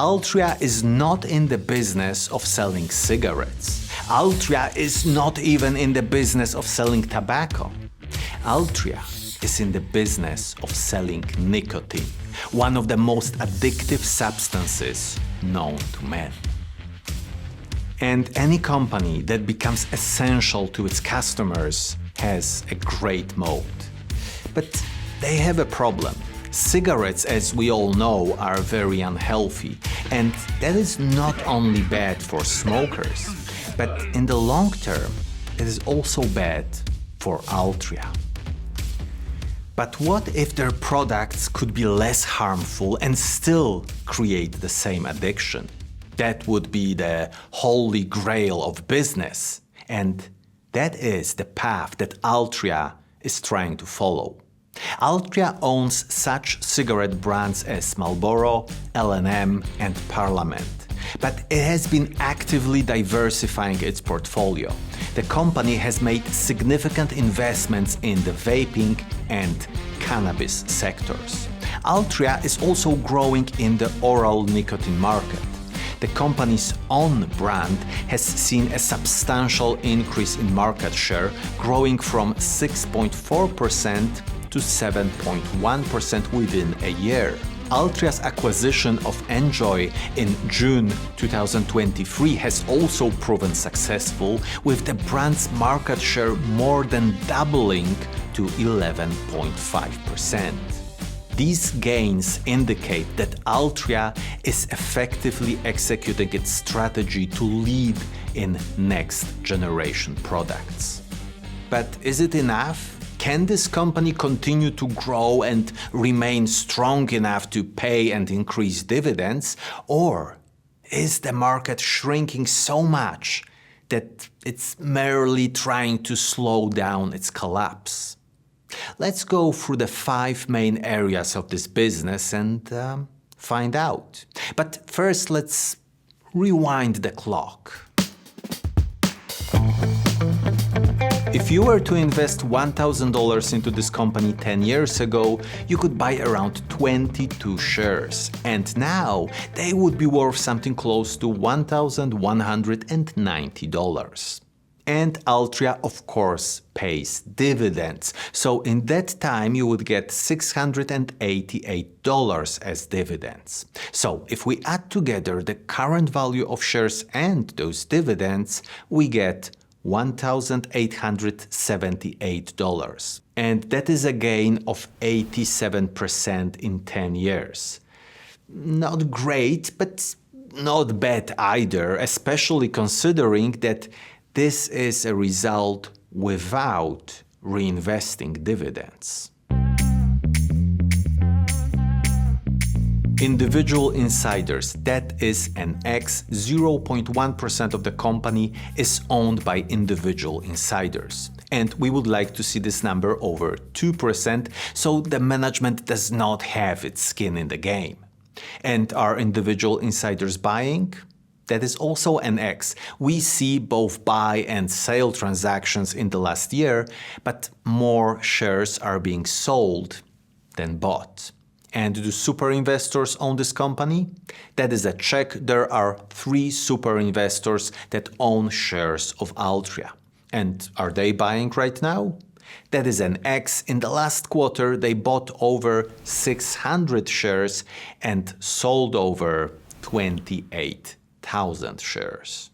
Altria is not in the business of selling cigarettes. Altria is not even in the business of selling tobacco. Altria is in the business of selling nicotine, one of the most addictive substances known to man. And any company that becomes essential to its customers has a great moat. But they have a problem. Cigarettes, as we all know, are very unhealthy, and that is not only bad for smokers, but in the long term, it is also bad for Altria. But what if their products could be less harmful and still create the same addiction? That would be the holy grail of business, and that is the path that Altria is trying to follow. Altria owns such cigarette brands as Marlboro, L&M, and Parliament, but it has been actively diversifying its portfolio. The company has made significant investments in the vaping and cannabis sectors. Altria is also growing in the oral nicotine market. The company's own brand has seen a substantial increase in market share, growing from 6.4% to 7.1% within a year. Altria's acquisition of Enjoy in June 2023 has also proven successful, with the brand's market share more than doubling to 11.5%. These gains indicate that Altria is effectively executing its strategy to lead in next-generation products. But is it enough? Can this company continue to grow and remain strong enough to pay and increase dividends? Or is the market shrinking so much that it's merely trying to slow down its collapse? Let's go through the 5 main areas of this business and find out. But first, let's rewind the clock. If you were to invest $1,000 into this company 10 years ago, you could buy around 22 shares. And now they would be worth something close to $1,190. And Altria, of course, pays dividends. So in that time, you would get $688 as dividends. So if we add together the current value of shares and those dividends, we get $1,878. And that is a gain of 87% in 10 years. Not great, but not bad either, especially considering that this is a result without reinvesting dividends. Individual insiders, that is an X, 0.1% of the company is owned by individual insiders. And we would like to see this number over 2%, so the management does not have its skin in the game. And are individual insiders buying? That is also an X. We see both buy and sale transactions in the last year, but more shares are being sold than bought. And do super investors own this company? That is a check. There are 3 super investors that own shares of Altria. And are they buying right now? That is an X. In the last quarter, they bought over 600 shares and sold over 28,000 shares.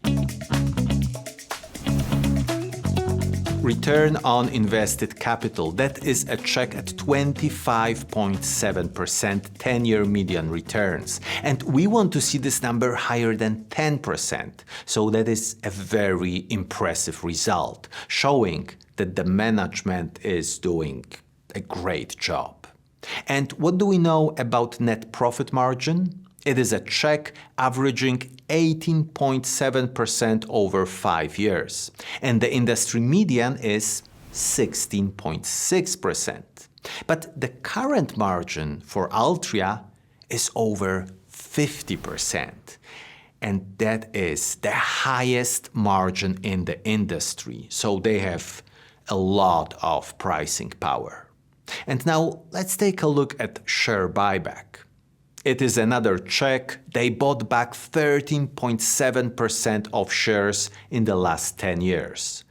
Return on invested capital, that is a check at 25.7% 10-year median returns. And we want to see this number higher than 10%. So that is a very impressive result, showing that the management is doing a great job. And what do we know about net profit margin? It is a check averaging 18.7% over 5 years, and the industry median is 16.6%. But the current margin for Altria is over 50%, and that is the highest margin in the industry, so they have a lot of pricing power. And now let's take a look at share buyback. It is another check. They bought back 13.7% of shares in the last 10 years.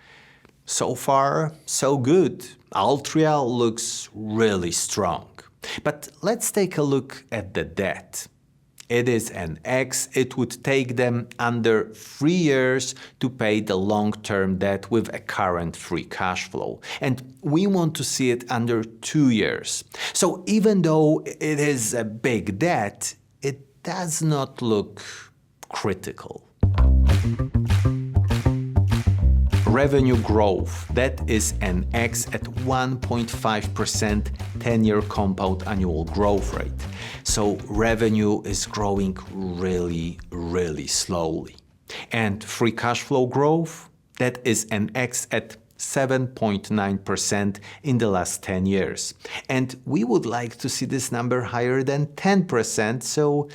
So far, so good. Altria looks really strong. But let's take a look at the debt. It is an X. It would take them under 3 years to pay the long-term debt with a current free cash flow. And we want to see it under 2 years. So even though it is a big debt, it does not look critical. Revenue growth, that is an X at 1.5% 10-year compound annual growth rate. So revenue is growing really slowly. And free cash flow growth, that is an X at 7.9% in the last 10 years. And we would like to see this number higher than 10%, so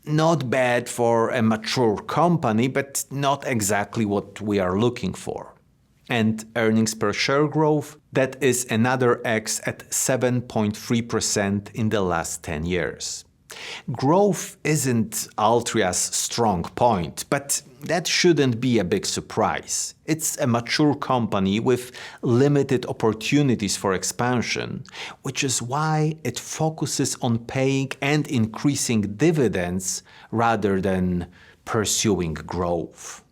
not bad for a mature company, but not exactly what we are looking for. And earnings per share growth, that is another X at 7.3% in the last 10 years. Growth isn't Altria's strong point, but that shouldn't be a big surprise. It's a mature company with limited opportunities for expansion, which is why it focuses on paying and increasing dividends rather than pursuing growth.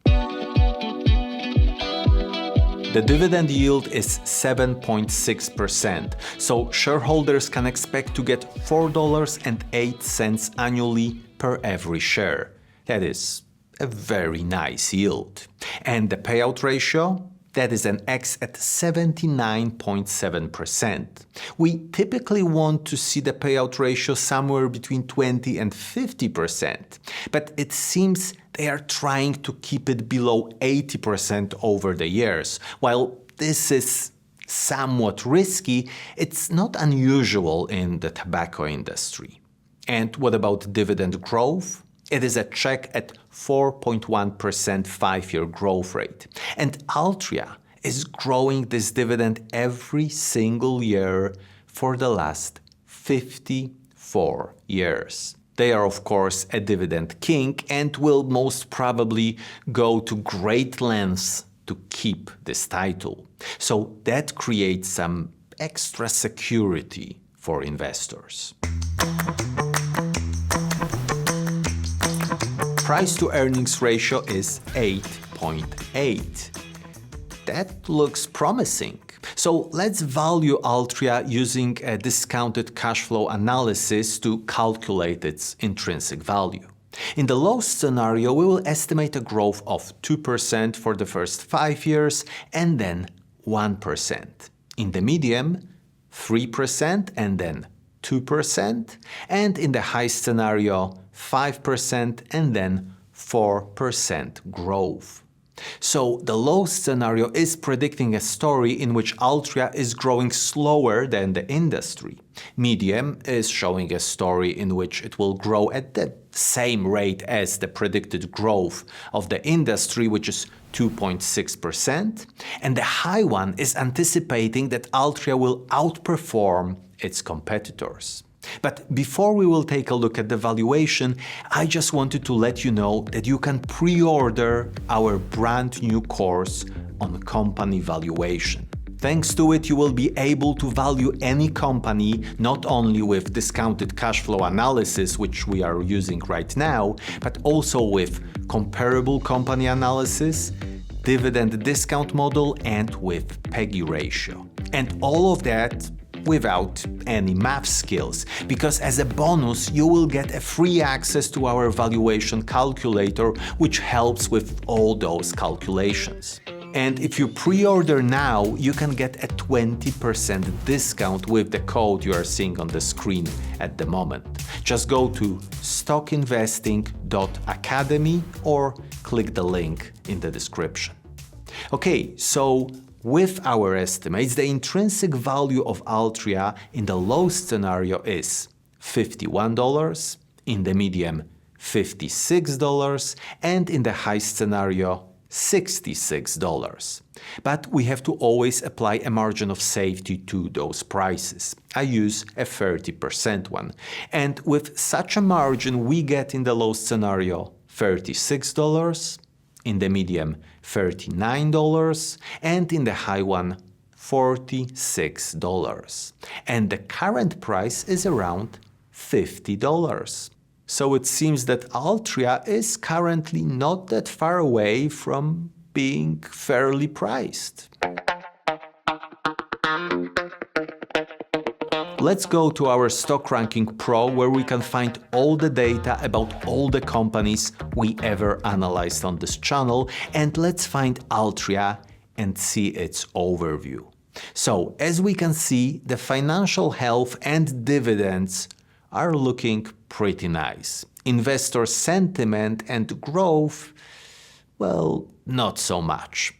The dividend yield is 7.6%, so shareholders can expect to get $4.08 annually per every share. That is a very nice yield. And the payout ratio? That is an X at 79.7%. We typically want to see the payout ratio somewhere between 20 and 50%, but it seems they are trying to keep it below 80% over the years. While this is somewhat risky, it's not unusual in the tobacco industry. And what about dividend growth? It is a check at 4.1% 5-year growth rate. And Altria is growing this dividend every single year for the last 54 years. They are, of course, a dividend king and will most probably go to great lengths to keep this title. So that creates some extra security for investors. Price to earnings ratio is 8.8. That looks promising. So let's value Altria using a discounted cash flow analysis to calculate its intrinsic value. In the low scenario, we will estimate a growth of 2% for the first 5 years and then 1%. In the medium, 3% and then 2%, and in the high scenario, 5% and then 4% growth. So the low scenario is predicting a story in which Altria is growing slower than the industry. Medium is showing a story in which it will grow at the same rate as the predicted growth of the industry, which is 2.6%. And the high one is anticipating that Altria will outperform its competitors. But before we will take a look at the valuation, I just wanted to let you know that you can pre-order our brand new course on company valuation. Thanks to it, you will be able to value any company not only with discounted cash flow analysis, which we are using right now, but also with comparable company analysis, dividend discount model, and with PEGI ratio. And all of that without any math skills, because as a bonus you will get a free access to our valuation calculator, which helps with all those calculations. And if you pre-order now, you can get a 20% discount with the code you are seeing on the screen at the moment. Just go to stockinvesting.academy or click the link in the description. Okay, so with our estimates, the intrinsic value of Altria in the low scenario is $51, in the medium $56, and in the high scenario $66. But we have to always apply a margin of safety to those prices. I use a 30% one. And with such a margin, we get in the low scenario $36, in the medium $39, and in the high one $46. And the current price is around $50. So it seems that Altria is currently not that far away from being fairly priced. Let's go to our Stock Ranking Pro, where we can find all the data about all the companies we ever analyzed on this channel, and let's find Altria and see its overview. So, as we can see, the financial health and dividends are looking pretty nice. Investor sentiment and growth, well, not so much.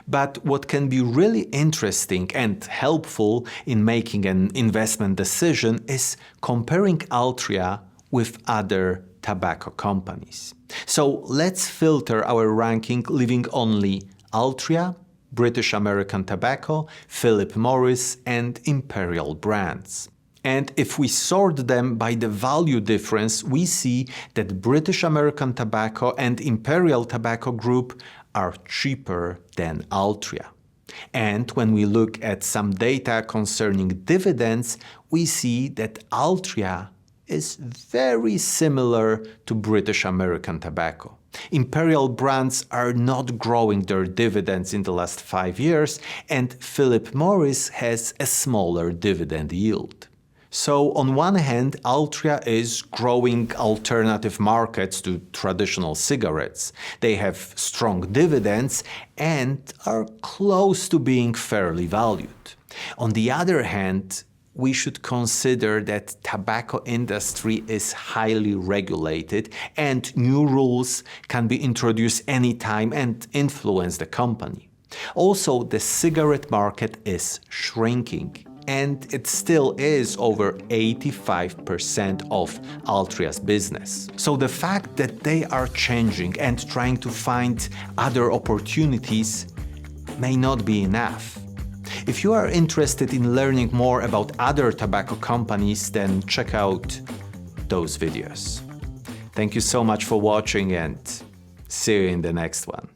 But what can be really interesting and helpful in making an investment decision is comparing Altria with other tobacco companies. So let's filter our ranking, leaving only Altria, British American Tobacco, Philip Morris, and Imperial brands. And if we sort them by the value difference, we see that British American Tobacco and Imperial Tobacco Group are cheaper than Altria. And when we look at some data concerning dividends, we see that Altria is very similar to British American Tobacco. Imperial brands are not growing their dividends in the last 5 years, and Philip Morris has a smaller dividend yield. So on one hand, Altria is growing alternative markets to traditional cigarettes. They have strong dividends and are close to being fairly valued. On the other hand, we should consider that tobacco industry is highly regulated and new rules can be introduced anytime and influence the company. Also, the cigarette market is shrinking, and it still is over 85% of Altria's business. So the fact that they are changing and trying to find other opportunities may not be enough. If you are interested in learning more about other tobacco companies, then check out those videos. Thank you so much for watching, and see you in the next one.